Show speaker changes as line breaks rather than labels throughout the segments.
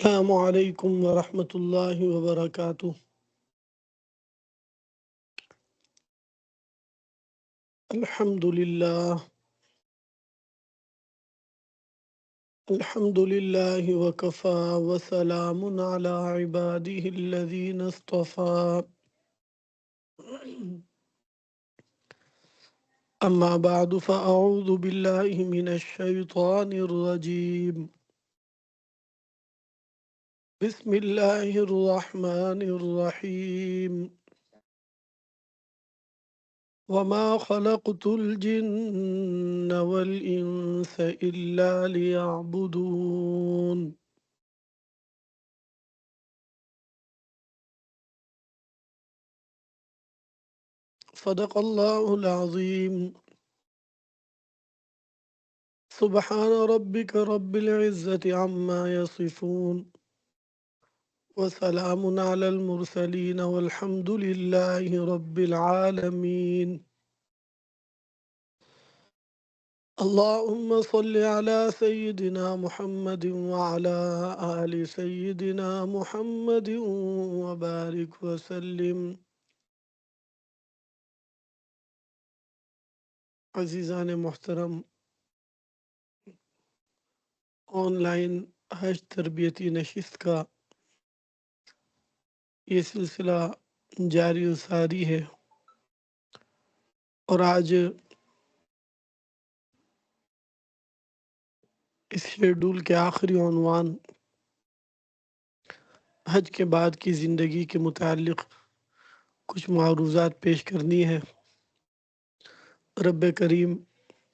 السلام علیکم ورحمۃ اللہ وبرکاتہ۔ الحمد للہ وکفا وسلام علی عبادہ الذین اصطفى۔ اما بعد فاعوذ باللہ من الشیطان الرجیم۔ بسم اللہ الرحمن الرحیم۔ وما خلقت الجن والإنس إلا ليعبدون۔ صدق الله العظيم۔ سبحان ربك رب العزة عما يصفون وسلام على المرسلين والحمد لله رب العالمين۔ اللهم صل على سيدنا محمد وعلى آل سيدنا محمد وبارك وسلم۔ عزیزان محترم، آن لائن حج تربیتی نشست کا یہ سلسلہ جاری و ساری ہے، اور آج اس شیڈول کے آخری عنوان حج کے بعد کی زندگی کے متعلق کچھ معروضات پیش کرنی ہے۔ رب کریم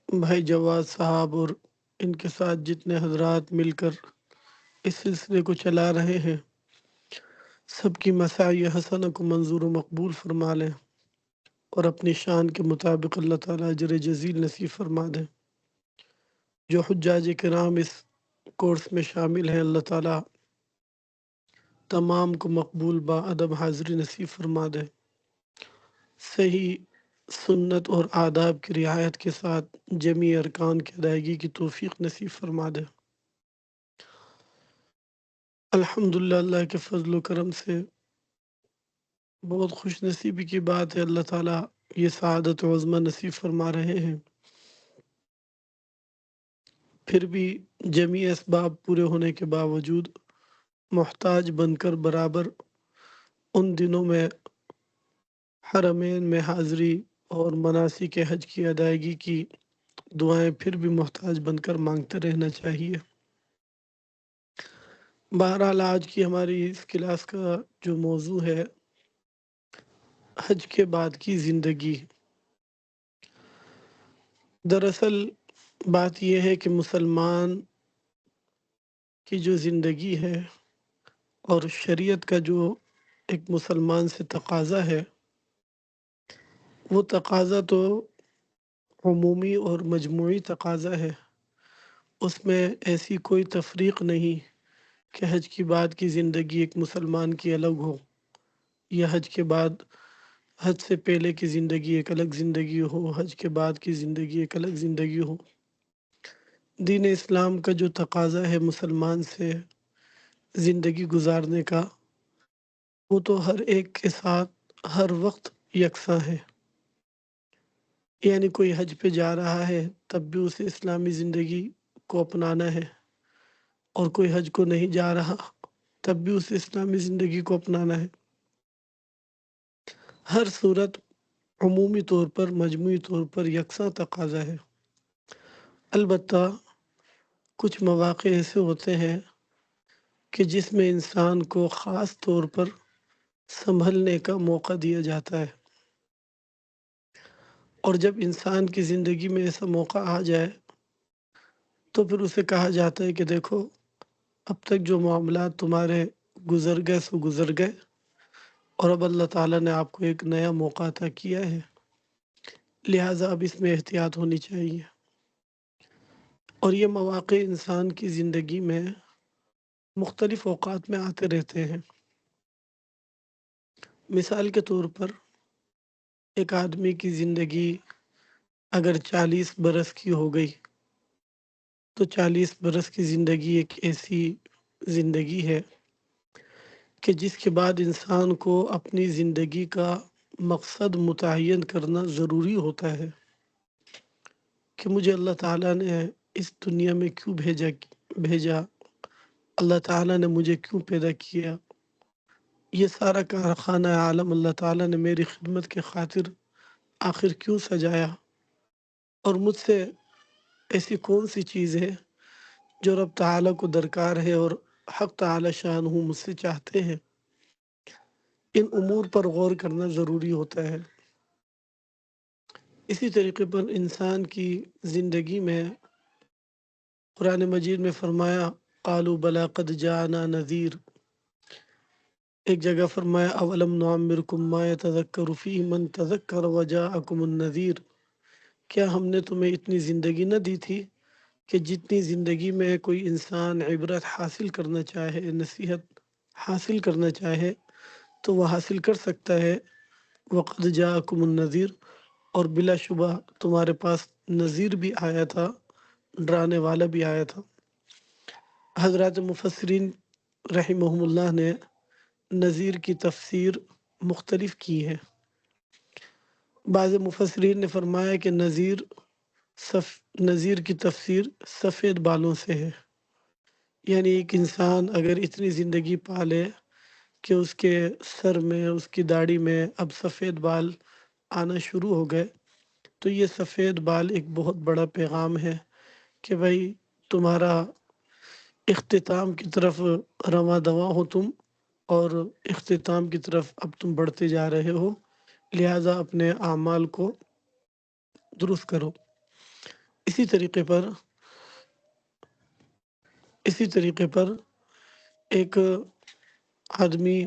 بھائی جواد صاحب اور ان کے ساتھ جتنے حضرات مل کر اس سلسلے کو چلا رہے ہیں، سب کی مساعی حسنہ کو منظور و مقبول فرما لیں، اور اپنی شان کے مطابق اللہ تعالیٰ اجر جزیل نصیب فرما دیں۔ جو حجاج کرام اس کورس میں شامل ہیں، اللہ تعالیٰ تمام کو مقبول با ادب حاضری نصیب فرما دے، صحیح سنت اور آداب کی رعایت کے ساتھ جمیع ارکان کی ادائیگی کی توفیق نصیب فرما دے۔ الحمدللہ اللہ کے فضل و کرم سے بہت خوش نصیبی کی بات ہے، اللہ تعالیٰ یہ سعادت عظمہ نصیب فرما رہے ہیں۔ پھر بھی جمیع اسباب پورے ہونے کے باوجود محتاج بن کر برابر ان دنوں میں حرمین میں حاضری اور مناسک حج کی ادائیگی کی دعائیں پھر بھی محتاج بن کر مانگتے رہنا چاہیے۔ بہرحال آج کی ہماری اس کلاس کا جو موضوع ہے، حج کے بعد کی زندگی۔ دراصل بات یہ ہے کہ مسلمان کی جو زندگی ہے اور شریعت کا جو ایک مسلمان سے تقاضا ہے، وہ تقاضا تو عمومی اور مجموعی تقاضا ہے۔ اس میں ایسی کوئی تفریق نہیں کہ حج کی بعد کی زندگی ایک مسلمان کی الگ ہو، یا حج کے بعد حج سے پہلے کی زندگی ایک الگ زندگی ہو، حج کے بعد کی زندگی ایک الگ زندگی ہو۔ دین اسلام کا جو تقاضا ہے مسلمان سے زندگی گزارنے کا، وہ تو ہر ایک کے ساتھ ہر وقت یکساں ہے۔ یعنی کوئی حج پہ جا رہا ہے تب بھی اسے اسلامی زندگی کو اپنانا ہے، اور کوئی حج کو نہیں جا رہا تب بھی اسے اسلامی زندگی کو اپنانا ہے۔ ہر صورت عمومی طور پر، مجموعی طور پر یکساں تقاضا ہے۔ البتہ کچھ مواقع ایسے ہوتے ہیں کہ جس میں انسان کو خاص طور پر سنبھلنے کا موقع دیا جاتا ہے، اور جب انسان کی زندگی میں ایسا موقع آ جائے تو پھر اسے کہا جاتا ہے کہ دیکھو، اب تک جو معاملات تمہارے گزر گئے سو گزر گئے، اور اب اللہ تعالیٰ نے آپ کو ایک نیا موقع عطا کیا ہے، لہٰذا اب اس میں احتیاط ہونی چاہیے۔ اور یہ مواقع انسان کی زندگی میں مختلف اوقات میں آتے رہتے ہیں۔ مثال کے طور پر ایک آدمی کی زندگی اگر 40 برس کی ہو گئی، تو 40 برس کی زندگی ایک ایسی زندگی ہے کہ جس کے بعد انسان کو اپنی زندگی کا مقصد متعین کرنا ضروری ہوتا ہے کہ مجھے اللہ تعالیٰ نے اس دنیا میں کیوں بھیجا، اللہ تعالیٰ نے مجھے کیوں پیدا کیا، یہ سارا کارخانہ عالم اللہ تعالیٰ نے میری خدمت کے خاطر آخر کیوں سجایا، اور مجھ سے ایسی کون سی چیز ہے جو رب تعالیٰ کو درکار ہے اور حق تعالیٰ شانہ مجھ سے چاہتے ہیں۔ ان امور پر غور کرنا ضروری ہوتا ہے۔ اسی طریقے پر انسان کی زندگی میں قرآن مجید میں فرمایا قالوا بلا قد جاءنا نذیر، ایک جگہ فرمایا اولم نعمرکم ما یتذکر فیہ من تذکر وجاءکم النذیر، کیا ہم نے تمہیں اتنی زندگی نہ دی تھی کہ جتنی زندگی میں کوئی انسان عبرت حاصل کرنا چاہے، نصیحت حاصل کرنا چاہے تو وہ حاصل کر سکتا ہے۔ وقد جاءکم النذیر، اور بلا شبہ تمہارے پاس نذیر بھی آیا تھا، ڈرانے والا بھی آیا تھا۔ حضرات مفسرین رحمہم اللہ نے نذیر کی تفسیر مختلف کی ہے۔ بعض مفسرین نے فرمایا کہ نذیر کی تفسیر سفید بالوں سے ہے، یعنی ایک انسان اگر اتنی زندگی پالے کہ اس کے سر میں، اس کی داڑھی میں اب سفید بال آنا شروع ہو گئے تو یہ سفید بال ایک بہت بڑا پیغام ہے کہ بھائی تمہارا اختتام کی طرف رواں دواں ہو تم، اور اختتام کی طرف اب تم بڑھتے جا رہے ہو، لہٰذا اپنے اعمال کو درست کرو۔ اسی طریقے پر ایک آدمی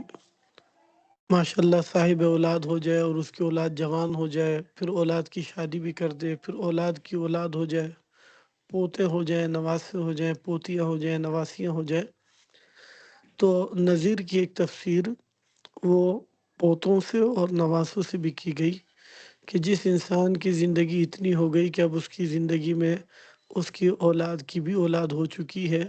ماشاءاللہ صاحب اولاد ہو جائے اور اس کی اولاد جوان ہو جائے، پھر اولاد کی شادی بھی کر دے، پھر اولاد کی اولاد ہو جائے، پوتے ہو جائیں، نواسے ہو جائیں، پوتیاں ہو جائیں، نواسیاں ہو جائیں، تو نذیر کی ایک تفسیر وہ پوتوں سے اور نواسوں سے بھی کی گئی کہ جس انسان کی زندگی اتنی ہو گئی کہ اب اس کی زندگی میں اس کی اولاد کی بھی اولاد ہو چکی ہے،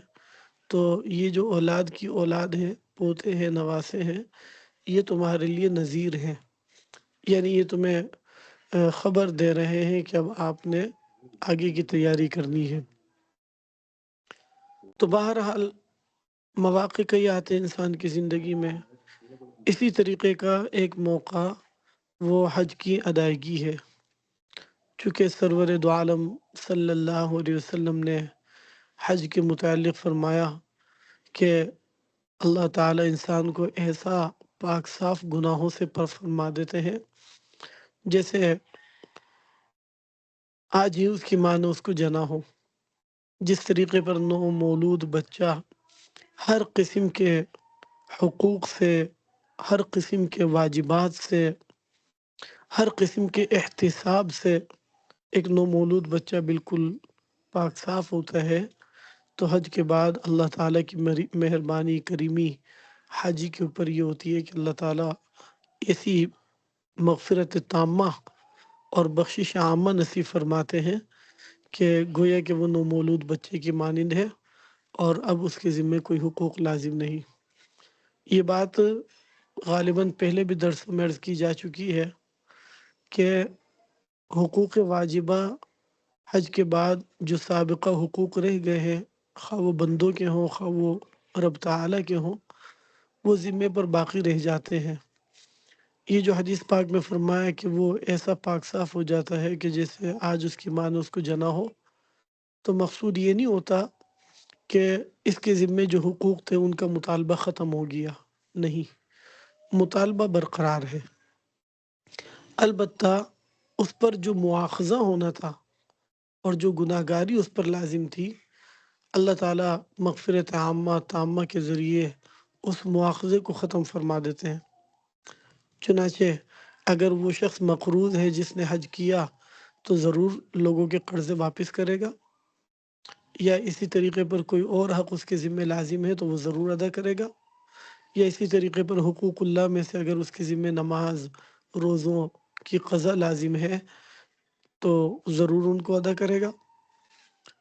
تو یہ جو اولاد کی اولاد ہے، پوتے ہیں، نواسے ہیں، یہ تمہارے لیے نذیر ہیں، یعنی یہ تمہیں خبر دے رہے ہیں کہ اب آپ نے آگے کی تیاری کرنی ہے۔ تو بہرحال مواقع کئی آتے ہیں انسان کی زندگی میں، اسی طریقے کا ایک موقع وہ حج کی ادائیگی ہے، چونکہ سرور دو عالم صلی اللہ علیہ وسلم نے حج کے متعلق فرمایا کہ اللہ تعالیٰ انسان کو ایسا پاک صاف گناہوں سے پر فرما دیتے ہیں جیسے آج ہی اس کی ماں نے اس کو جنا ہو۔ جس طریقے پر نو مولود بچہ ہر قسم کے حقوق سے، ہر قسم کے واجبات سے، ہر قسم کے احتساب سے ایک نو مولود بچہ بالکل پاک صاف ہوتا ہے، تو حج کے بعد اللہ تعالیٰ کی مہربانی کریمی حاجی کے اوپر یہ ہوتی ہے کہ اللہ تعالیٰ ایسی مغفرت تامہ اور بخشش عامہ نصیب فرماتے ہیں کہ گویا کہ وہ نو مولود بچے کی مانند ہے اور اب اس کے ذمے کوئی حقوق لازم نہیں۔ یہ بات غالباً پہلے بھی درسوں میں عرض کی جا چکی ہے کہ حقوق واجبہ حج کے بعد جو سابقہ حقوق رہ گئے ہیں، خواہ وہ بندوں کے ہوں، خواہ وہ رب تعالیٰ کے ہوں، وہ ذمے پر باقی رہ جاتے ہیں۔ یہ جو حدیث پاک میں فرمایا کہ وہ ایسا پاک صاف ہو جاتا ہے کہ جیسے آج اس کی ماں نے اس کو جنا ہو، تو مقصود یہ نہیں ہوتا کہ اس کے ذمے جو حقوق تھے ان کا مطالبہ ختم ہو گیا، نہیں، مطالبہ برقرار ہے۔ البتہ اس پر جو مواخذہ ہونا تھا اور جو گناہگاری اس پر لازم تھی، اللہ تعالیٰ مغفرت عامہ تامہ کے ذریعے اس مواخذے کو ختم فرما دیتے ہیں۔ چنانچہ اگر وہ شخص مقروض ہے جس نے حج کیا تو ضرور لوگوں کے قرضے واپس کرے گا، یا اسی طریقے پر کوئی اور حق اس کے ذمے لازم ہے تو وہ ضرور ادا کرے گا، یا اسی طریقے پر حقوق اللہ میں سے اگر اس کے ذمے نماز، روزوں کی قضا لازم ہے تو ضرور ان کو ادا کرے گا۔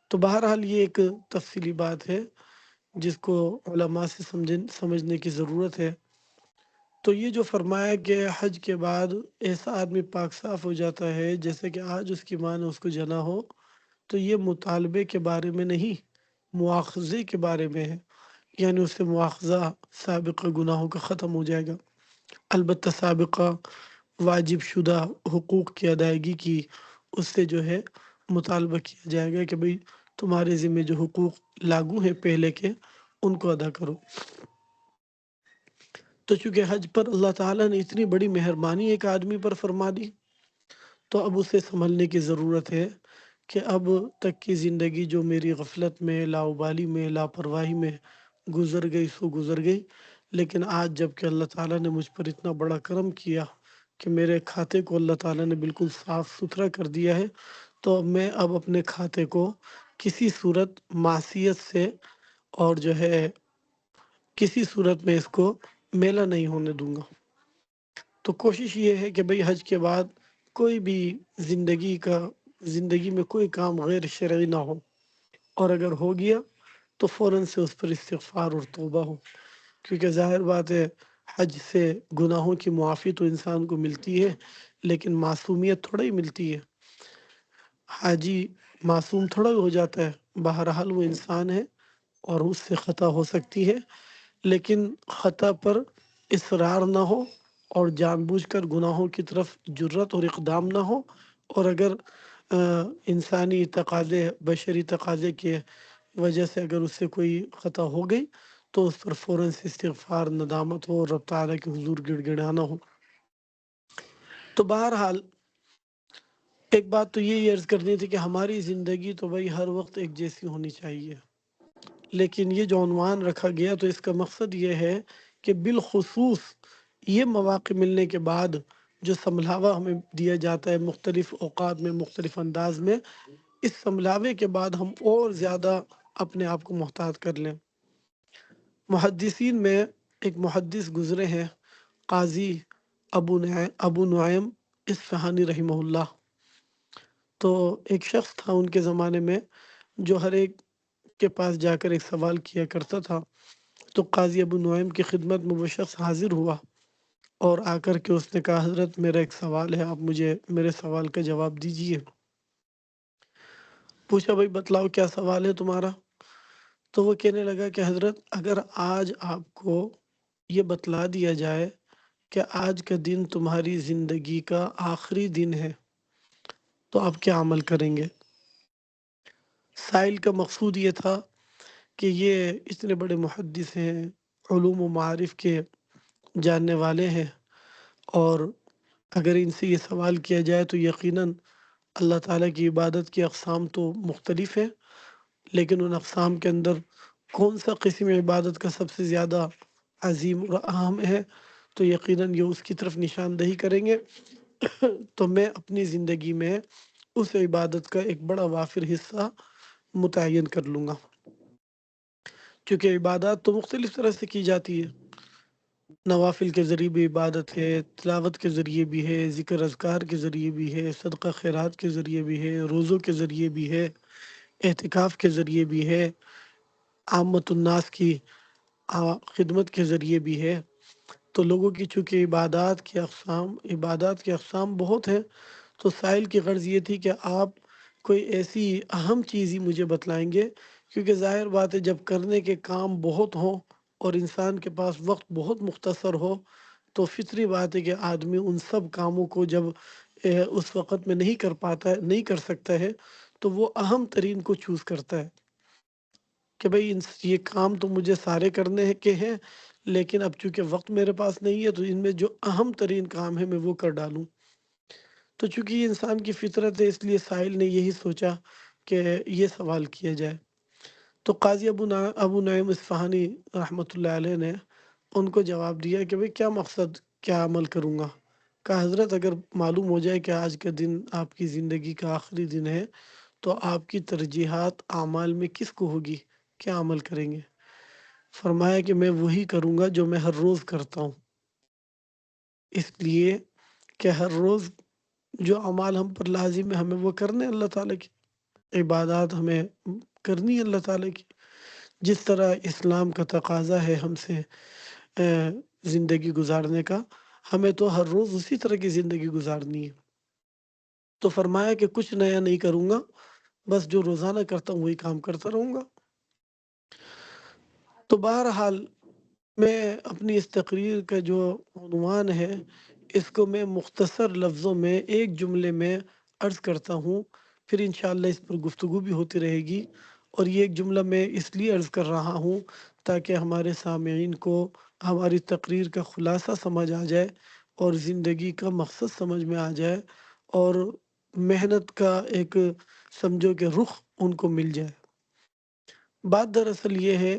تو بہرحال یہ ایک تفصیلی بات ہے جس کو علماء سے سمجھنے کی ضرورت ہے۔ تو یہ جو فرمایا کہ حج کے بعد ایسا آدمی پاک صاف ہو جاتا ہے جیسے کہ آج اس کی ماں نے اس کو جنا ہو، تو یہ مطالبے کے بارے میں نہیں، مواخذے کے بارے میں ہے، یعنی اس سے مواخذہ سابقہ گناہوں کا ختم ہو جائے گا۔ البتہ سابقہ واجب شدہ حقوق کی ادائیگی کی اس سے جو ہے مطالبہ کیا جائے گا کہ بھئی تمہارے ذمہ جو حقوق لاگو ہیں پہلے کے ان کو ادا کرو۔ تو چونکہ حج پر اللہ تعالیٰ نے اتنی بڑی مہربانی ایک آدمی پر فرما دی، تو اب اسے سنبھلنے کی ضرورت ہے کہ اب تک کی زندگی جو میری غفلت میں، لاؤبالی میں، لاپرواہی میں گزر گئی سو گزر گئی، لیکن آج جب کہ اللہ تعالیٰ نے مجھ پر اتنا بڑا کرم کیا کہ میرے کھاتے کو اللہ تعالیٰ نے بالکل صاف ستھرا کر دیا ہے، تو میں اب اپنے کھاتے کو کسی صورت معصیت سے اور جو ہے کسی صورت میں اس کو میلا نہیں ہونے دوں گا۔ تو کوشش یہ ہے کہ بھئی حج کے بعد کوئی بھی زندگی میں کوئی کام غیر شرعی نہ ہو، اور اگر ہو گیا تو فوراً سے اس پر استغفار اور توبہ ہو، کیونکہ ظاہر بات ہے حج سے گناہوں کی معافی تو انسان کو ملتی ہے، لیکن معصومیت تھوڑا ہی ملتی ہے۔ حاجی معصوم تھوڑا ہی ہو جاتا ہے، بہرحال وہ انسان ہے اور اس سے خطا ہو سکتی ہے، لیکن خطا پر اصرار نہ ہو اور جان بوجھ کر گناہوں کی طرف جرت اور اقدام نہ ہو، اور اگر انسانی تقاضے، بشری تقاضے کے وجہ سے اگر اس سے کوئی خطا ہو گئی تو اس پر فوراً سے استغفار، ندامت ہو اور رب تعالیٰ کے حضور گڑ گڑانا ہو۔ تو بہرحال ایک بات تو یہ عرض کرنی تھی کہ ہماری زندگی تو بھائی ہر وقت ایک جیسی ہونی چاہیے، لیکن یہ جو عنوان رکھا گیا تو اس کا مقصد یہ ہے کہ بالخصوص یہ مواقع ملنے کے بعد جو سنبھلاوا ہمیں دیا جاتا ہے مختلف اوقات میں، مختلف انداز میں، اس سنبھلاوے کے بعد ہم اور زیادہ اپنے آپ کو محتاط کر لیں۔ محدثین میں ایک محدث گزرے ہیں، قاضی ابو نعیم اصفہانی رحمہ اللہ۔ تو ایک شخص تھا ان کے زمانے میں جو ہر ایک کے پاس جا کر ایک سوال کیا کرتا تھا، تو قاضی ابو نعیم کی خدمت میں وہ شخص حاضر ہوا اور آ کر کے اس نے کہا حضرت میرا ایک سوال ہے، آپ مجھے میرے سوال کا جواب دیجئے۔ پوچھا بھائی بتلاؤ کیا سوال ہے تمہارا؟ تو وہ کہنے لگا کہ حضرت اگر آج آپ کو یہ بتلا دیا جائے کہ آج کا دن تمہاری زندگی کا آخری دن ہے تو آپ کیا عمل کریں گے؟ سائل کا مقصود یہ تھا کہ یہ اتنے بڑے محدث ہیں، علوم و معارف کے جاننے والے ہیں، اور اگر ان سے یہ سوال کیا جائے تو یقیناً اللہ تعالیٰ کی عبادت کی اقسام تو مختلف ہیں، لیکن ان اقسام کے اندر کون سا قسم عبادت کا سب سے زیادہ عظیم اور اہم ہے، تو یقیناً یہ اس کی طرف نشاندہی کریں گے۔ تو میں اپنی زندگی میں اس عبادت کا ایک بڑا وافر حصہ متعین کر لوں گا، کیونکہ عبادات تو مختلف طرح سے کی جاتی ہے، نوافل کے ذریعے بھی عبادت ہے، تلاوت کے ذریعے بھی ہے، ذکر اذکار کے ذریعے بھی ہے، صدقہ خیرات کے ذریعے بھی ہے، روزوں کے ذریعے بھی ہے، اعتکاف کے ذریعے بھی ہے، عامت الناس کی خدمت کے ذریعے بھی ہے۔ تو لوگوں کی چونکہ عبادات کے اقسام بہت ہیں، تو سائل کی غرض یہ تھی کہ آپ کوئی ایسی اہم چیز ہی مجھے بتلائیں گے، کیونکہ ظاہر بات ہے جب کرنے کے کام بہت ہوں اور انسان کے پاس وقت بہت مختصر ہو تو فطری بات ہے کہ آدمی ان سب کاموں کو جب اس وقت میں نہیں کر سکتا ہے تو وہ اہم ترین کو چوز کرتا ہے کہ بھئی یہ کام تو مجھے سارے کرنے کے ہیں، لیکن اب چونکہ وقت میرے پاس نہیں ہے تو ان میں جو اہم ترین کام ہے میں وہ کر ڈالوں۔ تو چونکہ یہ انسان کی فطرت ہے اس لیے سائل نے یہی سوچا کہ یہ سوال کیا جائے۔ تو قاضی ابو نعیم اصفہانی رحمۃ اللہ علیہ نے ان کو جواب دیا کہ بھئی کیا مقصد، کیا عمل کروں گا؟ کہا حضرت اگر معلوم ہو جائے کہ آج کا دن آپ کی زندگی کا آخری دن ہے تو آپ کی ترجیحات اعمال میں کس کو ہوگی، کیا عمل کریں گے؟ فرمایا کہ میں وہی کروں گا جو میں ہر روز کرتا ہوں، اس لیے کہ ہر روز جو اعمال ہم پر لازم ہے ہمیں وہ کرنے، اللہ تعالیٰ کی عبادات ہمیں کرنی ہے اللہ تعالیٰ کی۔ جس طرح اسلام کا تقاضا ہے ہم سے زندگی گزارنے کا، ہمیں تو ہر روز اسی طرح کی زندگی گزارنی ہے۔ تو فرمایا کہ کچھ نیا نہیں کروں گا، بس جو روزانہ کرتا ہوں وہی کام کرتا رہوں گا۔ تو بہرحال میں اپنی اس تقریر کا جو عنوان ہے اس کو میں مختصر لفظوں میں ایک جملے میں عرض کرتا ہوں، پھر انشاءاللہ اس پر گفتگو بھی ہوتی رہے گی۔ اور یہ ایک جملہ میں اس لیے عرض کر رہا ہوں تاکہ ہمارے سامعین کو ہماری تقریر کا خلاصہ سمجھ آ جائے اور زندگی کا مقصد سمجھ میں آ جائے اور محنت کا ایک سمجھو کہ رخ ان کو مل جائے۔ بات دراصل یہ ہے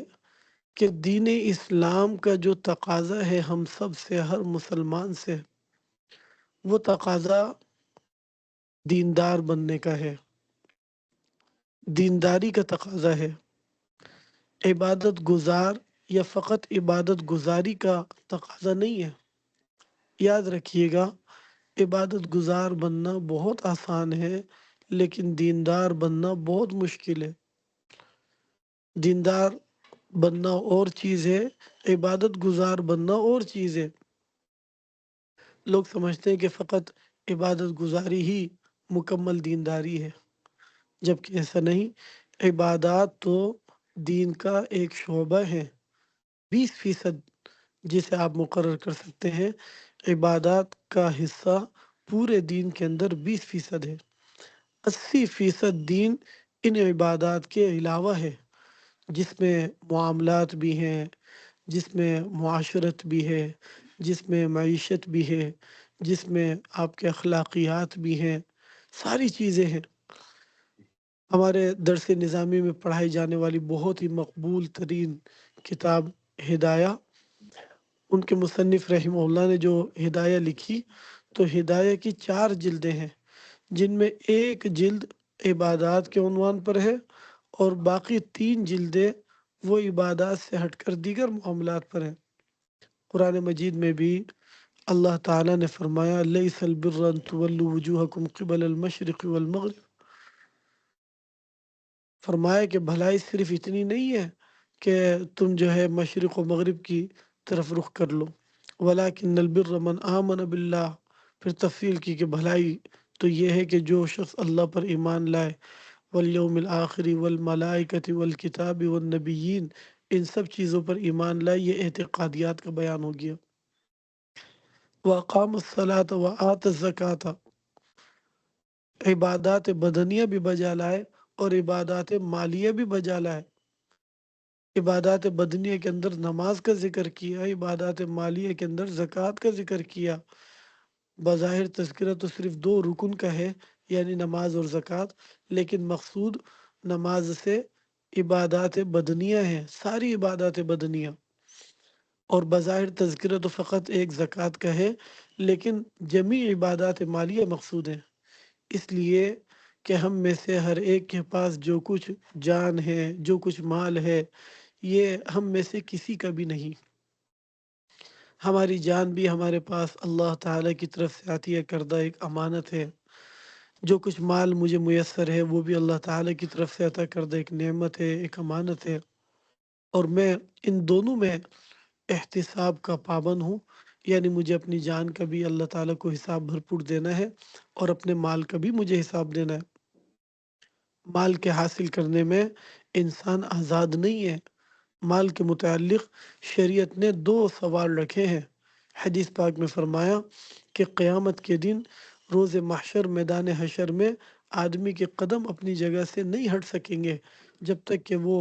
کہ دین اسلام کا جو تقاضا ہے ہم سب سے، ہر مسلمان سے، وہ تقاضا دیندار بننے کا ہے، دینداری کا تقاضا ہے، عبادت گزار یا فقط عبادت گزاری کا تقاضا نہیں ہے۔ یاد رکھیے گا، عبادت گزار بننا بہت آسان ہے لیکن دیندار بننا بہت مشکل ہے۔ دیندار بننا اور چیز ہے، عبادت گزار بننا اور چیز ہے۔ لوگ سمجھتے ہیں کہ فقط عبادت گزاری ہی مکمل دینداری ہے، جبکہ ایسا نہیں۔ عبادات تو دین کا ایک شعبہ ہے، 20% جسے آپ مقرر کر سکتے ہیں۔ عبادات کا حصہ پورے دین کے اندر 20% ہے، 80% دین ان عبادات کے علاوہ ہے، جس میں معاملات بھی ہیں، جس میں معاشرت بھی ہے، جس میں معیشت بھی ہے، جس میں آپ کے اخلاقیات بھی ہیں، ساری چیزیں ہیں۔ ہمارے درس نظامی میں پڑھائی جانے والی بہت ہی مقبول ترین کتاب ہدایہ، ان کے مصنف رحمہ اللہ نے جو ہدایہ لکھی، تو ہدایہ کی 4 جلدیں ہیں، جن میں ایک جلد عبادات کے عنوان پر ہے اور باقی 3 جلدیں وہ عبادات سے ہٹ کر دیگر معاملات پر ہیں۔ قرآن مجید میں بھی اللہ تعالیٰ نے فرمایا لیس البر ان تولوا وجوہکم قبل المشرق والمغرب، فرمایا کہ بھلائی صرف اتنی نہیں ہے کہ تم جو ہے مشرق و مغرب کی طرف رخ کر لو، ولیکن البر من آمن باللہ، پھر تفصیل کی کہ بھلائی تو یہ ہے کہ جو شخص اللہ پر ایمان لائے، والیوم الآخر والملائکۃ والکتاب والنبیین، ان سب چیزوں پر ایمان لائے۔ یہ اعتقادیات کا بیان ہو گیا۔ وَأَقَامَ الصَّلَاةَ وَآتَى الزَّكَاةَ، عبادات بدنیہ بھی بجا لائے اور عبادات مالیہ بھی بجا لائے۔ عبادات بدنیہ کے اندر نماز کا ذکر کیا، عبادات مالیہ کے اندر زکوٰۃ کا ذکر کیا۔ بظاہر تذکرہ تو صرف 2 رکن کا ہے، یعنی نماز اور زکوٰۃ، لیکن مقصود نماز سے عبادات بدنیہ ہیں، ساری عبادات بدنیہ۔ اور بظاہر تذکرہ تو فقط ایک زکوٰۃ کا ہے، لیکن جمیع عبادات مالیہ مقصود ہیں، اس لیے کہ ہم میں سے ہر ایک کے پاس جو کچھ جان ہے، جو کچھ مال ہے، یہ ہم میں سے کسی کا بھی نہیں۔ ہماری جان بھی ہمارے پاس اللہ تعالیٰ کی طرف سے عطیہ کردہ ایک امانت ہے، جو کچھ مال مجھے میسر ہے وہ بھی اللہ تعالیٰ کی طرف سے عطا کردہ ایک نعمت ہے، ایک امانت ہے، اور میں ان دونوں میں احتساب کا پابند ہوں، یعنی مجھے اپنی جان کا بھی اللہ تعالیٰ کو حساب بھرپور دینا ہے اور اپنے مال کا بھی مجھے حساب دینا ہے۔ مال کے حاصل کرنے میں انسان آزاد نہیں ہے۔ مال کے متعلق شریعت نے 2 سوال رکھے ہیں۔ حدیث پاک میں فرمایا کہ قیامت کے دن روز محشر میدان حشر میں آدمی کے قدم اپنی جگہ سے نہیں ہٹ سکیں گے جب تک کہ وہ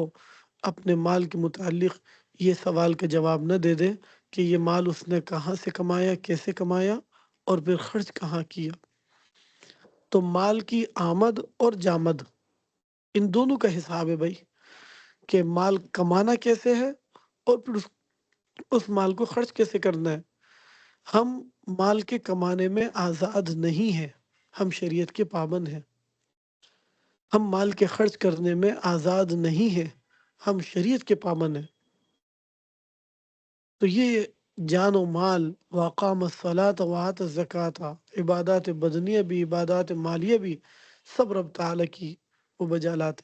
اپنے مال کے متعلق یہ سوال کا جواب نہ دے دے کہ یہ مال اس نے کہاں سے کمایا، کیسے کمایا اور پھر خرچ کہاں کیا۔ تو مال کی آمد اور جامد، ان دونوں کا حساب ہے بھائی، کہ مال کمانا کیسے ہے اور پھر اس مال کو خرچ کیسے کرنا ہے۔ ہم مال کے کمانے میں آزاد نہیں ہیں، ہم شریعت کے پابند ہیں۔ ہم مال کے خرچ کرنے میں آزاد نہیں ہیں، ہم شریعت کے پابند ہیں۔ تو یہ جان و مال، وَأَقَامَ الصَّلَاةَ وَآتَى الزَّكَاةَ، عبادات بدنیہ بھی، عبادات مالیہ بھی، سب رب تعالیٰ کی وہ بجا لاتے۔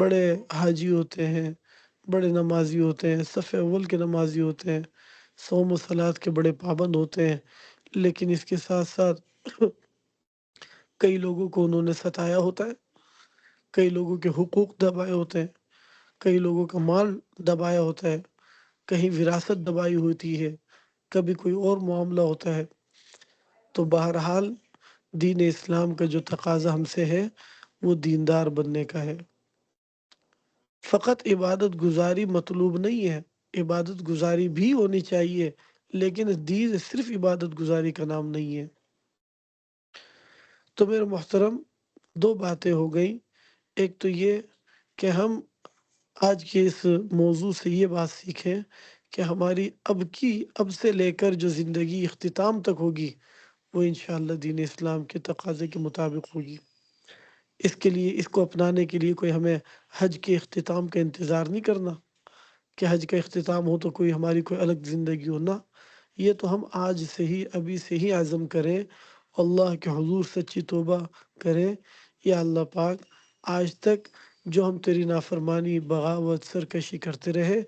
بڑے حاجی ہوتے ہیں، بڑے نمازی ہوتے ہیں، صف اول کے نمازی ہوتے ہیں، صوم و صلات کے بڑے پابند ہوتے ہیں، لیکن اس کے ساتھ ساتھ کئی لوگوں کو انہوں نے ستایا ہوتا ہے، کئی لوگوں کے حقوق دبائے ہوتے ہیں، کئی لوگوں کا مال دبایا ہوتا ہے، کہیں وراثت دبائی ہوتی ہے، کبھی کوئی اور معاملہ ہوتا ہے۔ تو بہرحال دین اسلام کا جو تقاضا ہم سے ہے وہ دیندار بننے کا ہے۔ فقط عبادت گزاری مطلوب نہیں ہے، عبادت گزاری بھی ہونی چاہیے، لیکن دین صرف عبادت گزاری کا نام نہیں ہے۔ تو میرے محترم، دو باتیں ہو گئیں، ایک تو یہ کہ ہم آج کے اس موضوع سے یہ بات سیکھیں کہ ہماری اب سے لے کر جو زندگی اختتام تک ہوگی وہ انشاءاللہ دین اسلام کے تقاضے کے مطابق ہوگی۔ اس کے لیے، اس کو اپنانے کے لیے کوئی ہمیں حج کے اختتام کا انتظار نہیں کرنا کہ حج کا اختتام ہو تو کوئی ہماری کوئی الگ زندگی ہو نا۔ یہ تو ہم آج سے ہی، ابھی سے ہی عزم کریں، اللہ کے حضور سچی توبہ کریں، یا اللہ پاک آج تک جو ہم تیری نافرمانی، بغاوت، سرکشی کرتے رہے،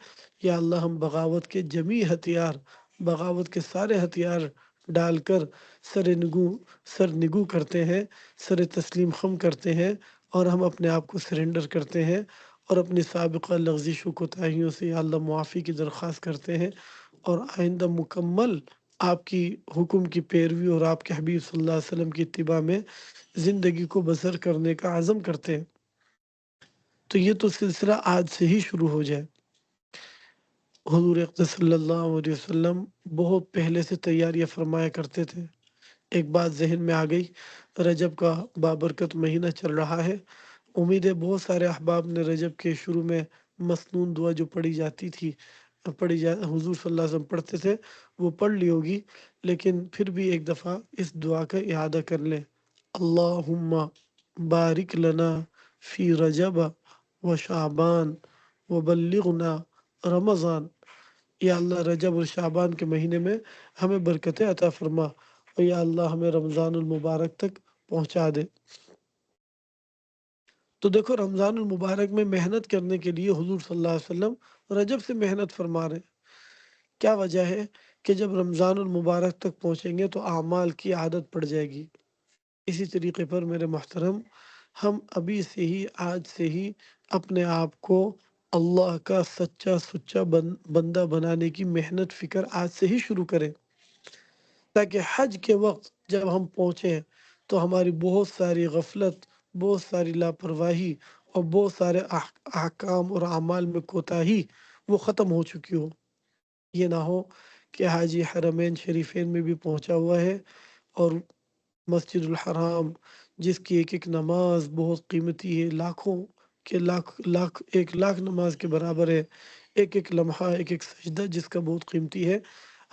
یا اللہ ہم بغاوت کے جمیع ہتھیار، بغاوت کے سارے ہتھیار ڈال کر سر نگو کرتے ہیں، سر تسلیم خم کرتے ہیں، اور ہم اپنے آپ کو سرنڈر کرتے ہیں، اور اپنی سابقہ لغزش و کوتاہیوں سے یا اللہ معافی کی درخواست کرتے ہیں، اور آئندہ مکمل آپ کی حکم کی پیروی اور آپ کے حبیب صلی اللہ علیہ وسلم کی اتباع میں زندگی کو بسر کرنے کا عزم کرتے ہیں۔ تو یہ تو سلسلہ آج سے ہی شروع ہو جائے۔ حضور اقدس صلی اللہ علیہ وسلم بہت پہلے سے تیاریاں فرمایا کرتے تھے۔ ایک بات ذہن میں آ گئی، رجب کا بابرکت مہینہ چل رہا ہے، امید ہے بہت سارے احباب نے رجب کے شروع میں مسنون دعا جو پڑھی جاتی تھی، حضور صلی اللہ علیہ وسلم پڑھتے تھے، وہ پڑھ لی ہوگی، لیکن پھر بھی ایک دفعہ اس دعا کا اعادہ کر لیں۔ اللہم بارک لنا فی رجب و شعبان و بلغنا رمضان۔ یا اللہ رجب اور شعبان کے مہینے میں ہمیں برکتیں عطا فرما، اور یا اللہ ہمیں رمضان المبارک تک پہنچا دے۔ تو دیکھو، رمضان المبارک میں محنت کرنے کے لیے حضور صلی اللہ علیہ وسلم رجب سے محنت فرما رہے ہیں۔ کیا وجہ ہے کہ جب رمضان المبارک تک پہنچیں گے تو اعمال کی عادت پڑ جائے گی۔ اسی طریقے پر میرے محترم، ہم ابھی سے ہی، آج سے ہی اپنے آپ کو اللہ کا سچا سچا بندہ بنانے کی محنت فکر آج سے ہی شروع کریں، تاکہ حج کے وقت جب ہم پہنچیں تو ہماری بہت ساری غفلت، بہت ساری لاپرواہی اور بہت سارے احکام اور اعمال میں کوتاہی وہ ختم ہو چکی ہو۔ یہ نہ ہو کہ حاجی حرمین شریفین میں بھی پہنچا ہوا ہے، اور مسجد الحرام جس کی ایک ایک نماز بہت قیمتی ہے، لاکھوں کے لاکھ 1 لاکھ نماز کے برابر ہے، ایک ایک لمحہ، ایک ایک سجدہ جس کا بہت قیمتی ہے،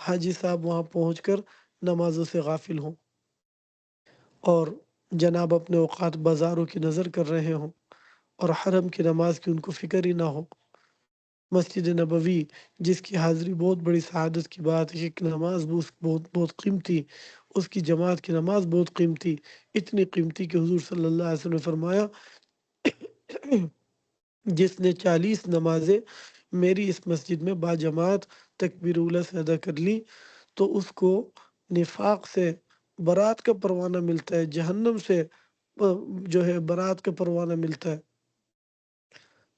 حاجی صاحب وہاں پہنچ کر نمازوں سے غافل ہوں، اور جناب اپنے اوقات بازاروں کی نظر کر رہے ہوں، اور حرم کی نماز کی ان کو فکر ہی نہ ہو۔ مسجد نبوی جس کی حاضری بہت بڑی سعادت کی بات ہے، ایک نماز بہت بہت قیمتی، اس کی جماعت کی نماز بہت قیمتی، اتنی قیمتی کہ حضور صلی اللہ علیہ وسلم نے فرمایا جس نے 40 نمازیں میری اس مسجد میں باجماعت تکبیر اولیٰ سے ادا کر لی تو اس کو نفاق سے برات کا پروانہ ملتا ہے، جہنم سے جو ہے برات کا پروانہ ملتا ہے۔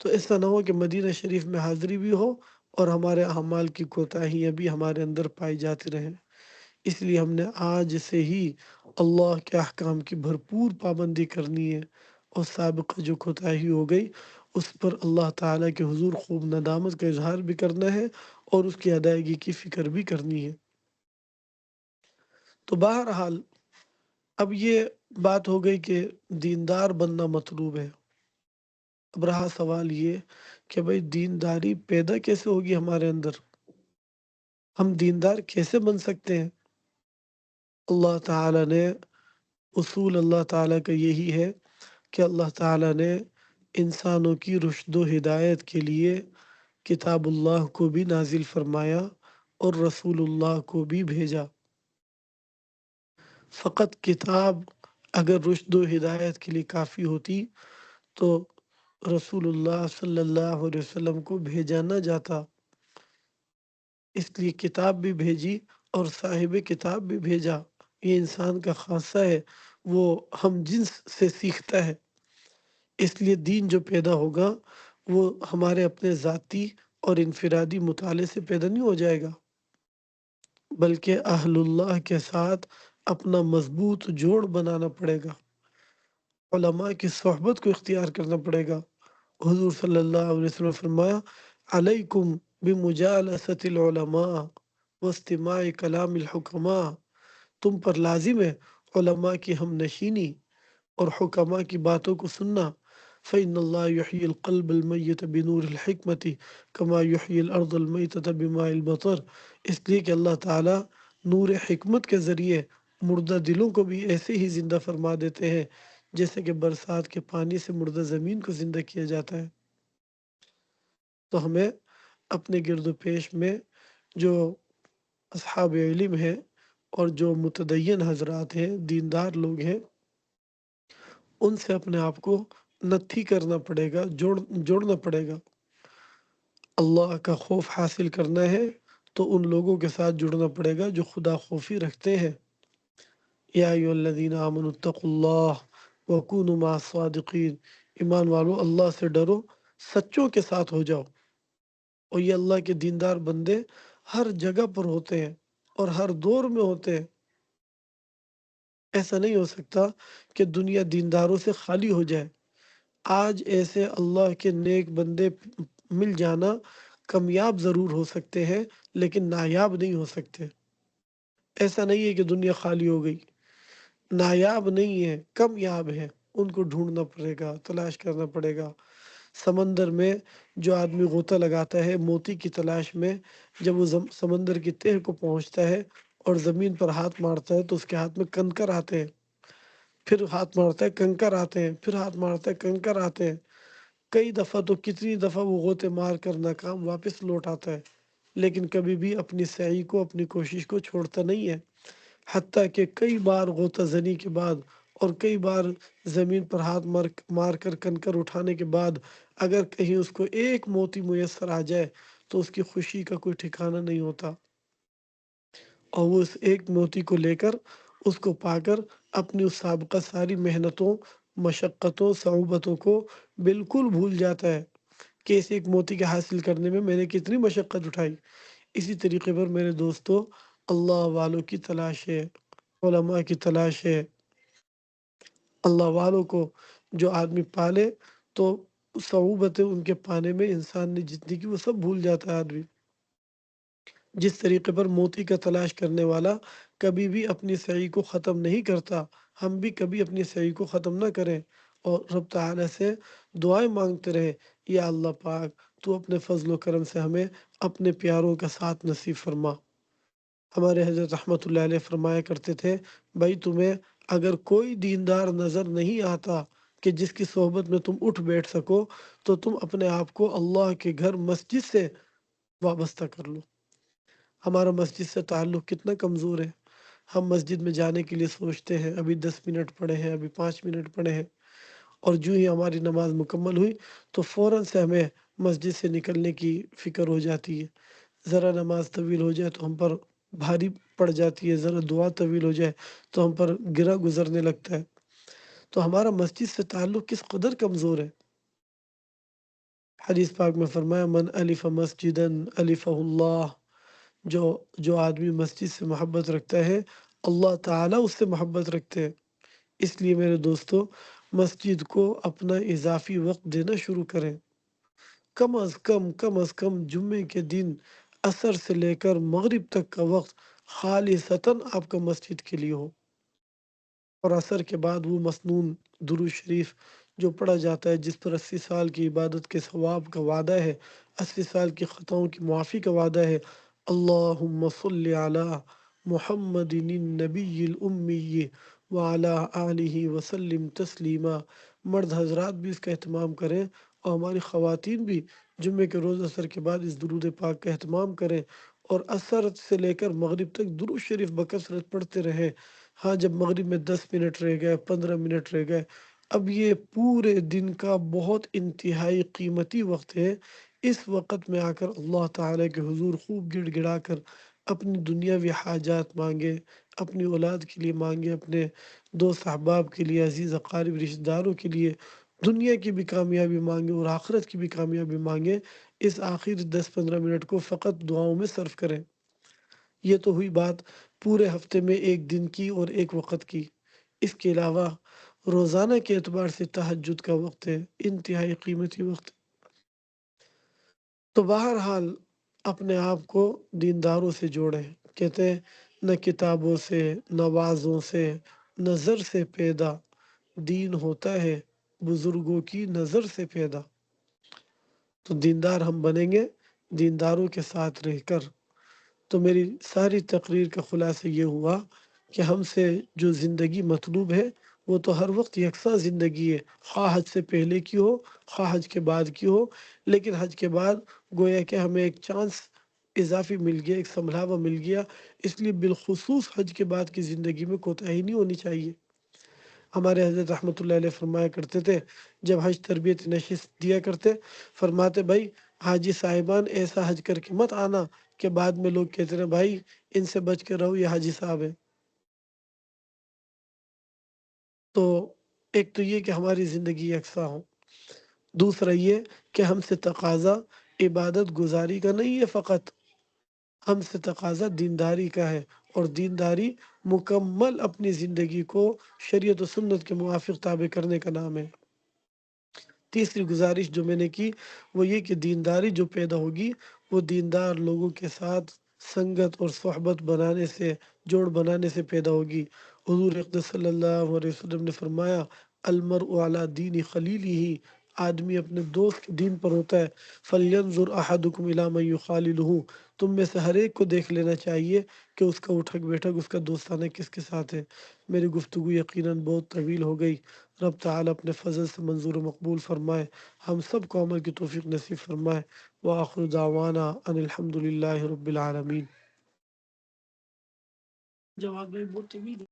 تو ایسا نہ ہو کہ مدینہ شریف میں حاضری بھی ہو اور ہمارے اعمال کی کوتاہیاں بھی ہمارے اندر پائی جاتی رہیں۔ اس لیے ہم نے آج سے ہی اللہ کے احکام کی بھرپور پابندی کرنی ہے، اور سابقہ جو کوتاہی ہو گئی اس پر اللہ تعالیٰ کے حضور خوب ندامت کا اظہار بھی کرنا ہے، اور اس کی ادائیگی کی فکر بھی کرنی ہے۔ تو بہرحال اب یہ بات ہو گئی کہ دیندار بننا مطلوب ہے۔ اب رہا سوال یہ کہ بھئی دینداری پیدا کیسے ہوگی ہمارے اندر، ہم دیندار کیسے بن سکتے ہیں؟ اللہ تعالیٰ نے، اصول اللہ تعالیٰ کا یہی ہے کہ اللہ تعالیٰ نے انسانوں کی رشد و ہدایت کے لیے کتاب اللہ کو بھی نازل فرمایا اور رسول اللہ کو بھی بھیجا۔ فقط کتاب اگر رشد و ہدایت کے لیے کافی ہوتی تو رسول اللہ صلی اللہ علیہ وسلم کو بھیجا نہ جاتا، اس لیے کتاب بھی بھیجی اور صاحب کتاب بھی بھیجا۔ یہ انسان کا خاصہ ہے، وہ ہم جنس سے سیکھتا ہے، اس لیے دین جو پیدا ہوگا وہ ہمارے اپنے ذاتی اور انفرادی مطالعے سے پیدا نہیں ہو جائے گا، بلکہ اہل اللہ کے ساتھ اپنا مضبوط جوڑ بنانا پڑے گا، علماء کی صحبت کو اختیار کرنا پڑے گا۔ حضور صلی اللہ علیہ وسلم نے فرمایا علیکم بمجالست العلماء واستماع کلام الحکماء، تم پر لازم ہے علماء کی ہم نشینی اور حکماء کی باتوں کو سننا۔ فإن اللہ یحیی القلب المیت بنور الحکمت کما یحیی الارض المیتۃ بماء المطر، اس لیے کہ اللہ تعالیٰ نور حکمت کے ذریعے مردہ دلوں کو بھی ایسے ہی زندہ فرما دیتے ہیں جیسے کہ برسات کے پانی سے مردہ زمین کو زندہ کیا جاتا ہے۔ تو ہمیں اپنے گرد و پیش میں جو اصحاب علم ہیں اور جو متدین حضرات ہیں، دیندار لوگ ہیں، ان سے اپنے آپ کو نتھی کرنا پڑے گا، جوڑنا پڑے گا۔ اللہ کا خوف حاصل کرنا ہے تو ان لوگوں کے ساتھ جڑنا پڑے گا جو خدا خوفی رکھتے ہیں۔ یا ایھا الذین آمنوا اتقوا اللہ وکونوا مع الصادقین، ایمان والو اللہ سے ڈرو، سچوں کے ساتھ ہو جاؤ۔ اور یہ اللہ کے دیندار بندے ہر جگہ پر ہوتے ہیں اور ہر دور میں ہوتے ہیں۔ ایسا نہیں ہو سکتا کہ دنیا دینداروں سے خالی ہو جائے۔ آج ایسے اللہ کے نیک بندے مل جانا کامیاب ضرور ہو سکتے ہیں لیکن نایاب نہیں ہو سکتے۔ ایسا نہیں ہے کہ دنیا خالی ہو گئی، نایاب نہیں ہے، کامیاب ہے، ان کو ڈھونڈنا پڑے گا، تلاش کرنا پڑے گا۔ سمندر میں جو آدمی غوطہ لگاتا ہے موتی کی تلاش میں، جب وہ سمندر کی تہ کو پہنچتا ہے اور زمین پر ہاتھ مارتا ہے تو اس کے ہاتھ میں کنکر آتے ہیں، پھر ہاتھ مارتا ہے کنکر آتے ہیں، پھر ہاتھ مارتا ہے کنکر آتے ہیں، کئی دفعہ تو کتنی دفعہ وہ غوطے مار کر ناکام واپس لوٹ آتا ہے، لیکن کبھی بھی اپنی سعی کو، اپنی کوشش کو چھوڑتا نہیں ہے، حتیٰ کہ کئی بار غوطہ زنی کے بعد اور کئی بار زمین پر ہاتھ مار کر کنکر اٹھانے کے بعد اگر کہیں اس کو ایک موتی میسر آ جائے تو اس کی خوشی کا کوئی ٹھکانہ نہیں ہوتا، اور وہ اس ایک موتی کو لے کر، اس کو پا کر اپنی اس سابقہ ساری محنتوں، مشقتوں، صعوبتوں کو بالکل بھول جاتا ہے کہ اس ایک موتی کے حاصل کرنے میں میں نے کتنی مشقت اٹھائی۔ اسی طریقے پر میرے دوستو، اللہ والوں کی تلاش ہے، علماء کی تلاش ہے۔ اللہ والوں کو جو آدمی پالے تو صعوبتیں ان کے پانے میں انسان نے جتنی کی وہ سب بھول جاتا ہے آدمی۔ جس طریقے پر موتی کا تلاش کرنے والا کبھی بھی اپنی سعی کو ختم نہیں کرتا، ہم بھی کبھی اپنی سعی کو ختم نہ کریں اور رب تعالیٰ سے دعائیں مانگتے رہیں، یا اللہ پاک تو اپنے فضل و کرم سے ہمیں اپنے پیاروں کا ساتھ نصیب فرما۔ ہمارے حضرت رحمۃ اللہ علیہ فرمایا کرتے تھے، بھائی تمہیں اگر کوئی دیندار نظر نہیں آتا کہ جس کی صحبت میں تم اٹھ بیٹھ سکو تو تم اپنے آپ کو اللہ کے گھر مسجد سے وابستہ کر لو۔ ہمارا مسجد سے تعلق کتنا کمزور ہے، ہم مسجد میں جانے کے لیے سوچتے ہیں ابھی 10 منٹ پڑے ہیں، ابھی 5 منٹ پڑے ہیں، اور جو ہی ہماری نماز مکمل ہوئی تو فوراً سے ہمیں مسجد سے نکلنے کی فکر ہو جاتی ہے۔ ذرا نماز طویل ہو جائے تو ہم پر بھاری پڑ جاتی ہے، ذرا دعا طویل ہو جائے تو ہم پر گرا گزرنے لگتا ہے۔ تو ہمارا مسجد سے تعلق کس قدر کمزور ہے۔ حدیث پاک میں فرمایا من الف مسجدا الفہ اللہ، جو آدمی مسجد سے محبت رکھتا ہے اللہ تعالیٰ اس سے محبت رکھتے ہیں۔ اس لیے میرے دوستو، مسجد کو اپنا اضافی وقت دینا شروع کریں، کم از کم جمعے کے دن عصر سے لے کر مغرب تک کا وقت خالصتاً آپ کا مسجد کے لیے ہو، اور عصر کے بعد وہ مسنون درود شریف جو پڑھا جاتا ہے، جس پر 80 سال کی عبادت کے ثواب کا وعدہ ہے، 80 سال کی خطاؤں کی معافی کا وعدہ ہے، اللہم صلی علی محمد النبی الامی وعلی آلہ وسلم تسلیما۔ مرد حضرات بھی اس کا اہتمام کریں اور ہماری خواتین بھی جمعے کے روز عصر کے بعد اس درود پاک کا اہتمام کریں اور عصر سے لے کر مغرب تک درود شریف بکثرت پڑھتے رہیں۔ ہاں، جب مغرب میں 10 منٹ رہ گئے، 15 منٹ رہ گئے، اب یہ پورے دن کا بہت انتہائی قیمتی وقت ہے۔ اس وقت میں آ کر اللہ تعالیٰ کے حضور خوب گڑ گڑا کر اپنی دنیاوی حاجات مانگے، اپنی اولاد کے لیے مانگے، اپنے دوست احباب کے لیے، عزیز اقارب رشتہ داروں کے لیے دنیا کی بھی کامیابی مانگے اور آخرت کی بھی کامیابی مانگے۔ اس آخر 10-15 منٹ کو فقط دعاؤں میں صرف کریں۔ یہ تو ہوئی بات پورے ہفتے میں ایک دن کی اور ایک وقت کی۔ اس کے علاوہ روزانہ کے اعتبار سے تہجد کا وقت ہے، انتہائی قیمتی وقت۔ تو بہرحال اپنے آپ کو دینداروں سے جوڑیں۔ کہتے ہیں نہ کتابوں سے، نہ وعظوں سے، نظر سے پیدا دین ہوتا ہے، بزرگوں کی نظر سے پیدا۔ تو دیندار ہم بنیں گے دینداروں کے ساتھ رہ کر۔ تو میری ساری تقریر کا خلاصہ یہ ہوا کہ ہم سے جو زندگی مطلوب ہے وہ تو ہر وقت یکساں زندگی ہے، خواہ حج سے پہلے کی ہو، خواہ حج کے بعد کی ہو، لیکن حج کے بعد گویا کہ ہمیں ایک چانس اضافی مل گیا، ایک سنبھلاوا مل گیا، اس لیے بالخصوص حج کے بعد کی زندگی میں کوتاہی نہیں ہونی چاہیے۔ ہمارے حضرت رحمۃ اللہ علیہ فرمایا کرتے تھے، جب حج تربیت نشست دیا کرتے، فرماتے بھائی حاجی صاحبان ایسا حج کر کے مت آنا کہ بعد میں لوگ کہتے ہیں بھائی ان سے بچ کے رہو، یہ حاجی صاحب ہے۔ تو ایک تو یہ کہ ہماری زندگی یکساں ہو، دوسرا یہ کہ ہم سے تقاضا عبادت گزاری کا نہیں ہے فقط، ہم سے تقاضا دینداری کا ہے، اور دینداری مکمل اپنی زندگی کو شریعت و سنت کے موافق تابع کرنے کا نام ہے۔ تیسری گزارش جو میں نے کی وہ یہ کہ دینداری جو پیدا ہوگی وہ دیندار لوگوں کے ساتھ سنگت اور صحبت بنانے سے، جوڑ بنانے سے پیدا ہوگی۔ حضور اقدس صلی اللہ علیہ وسلم نے فرمایا المرء علی دین خلیلہ، آدمی اپنے دوست کے دین پر ہوتا ہے۔ فَلْيَنْظُرْ أَحَدُكُمْ إِلَىٰ مَنْ يُخَالِلُهُ، تم میں سے ہر ایک کو دیکھ لینا چاہیے کہ اس کا اٹھک بیٹھک، اس کا دوستانہ کس کے ساتھ ہے۔ میری گفتگو یقیناً بہت طویل ہو گئی، رب تعالیٰ اپنے فضل سے منظور و مقبول فرمائے، ہم سب کو عمل کی توفیق نصیب فرمائے۔ وآخر دعوانا ان الحمد للہ رب العالمین۔ جواب بہت طویل ہے۔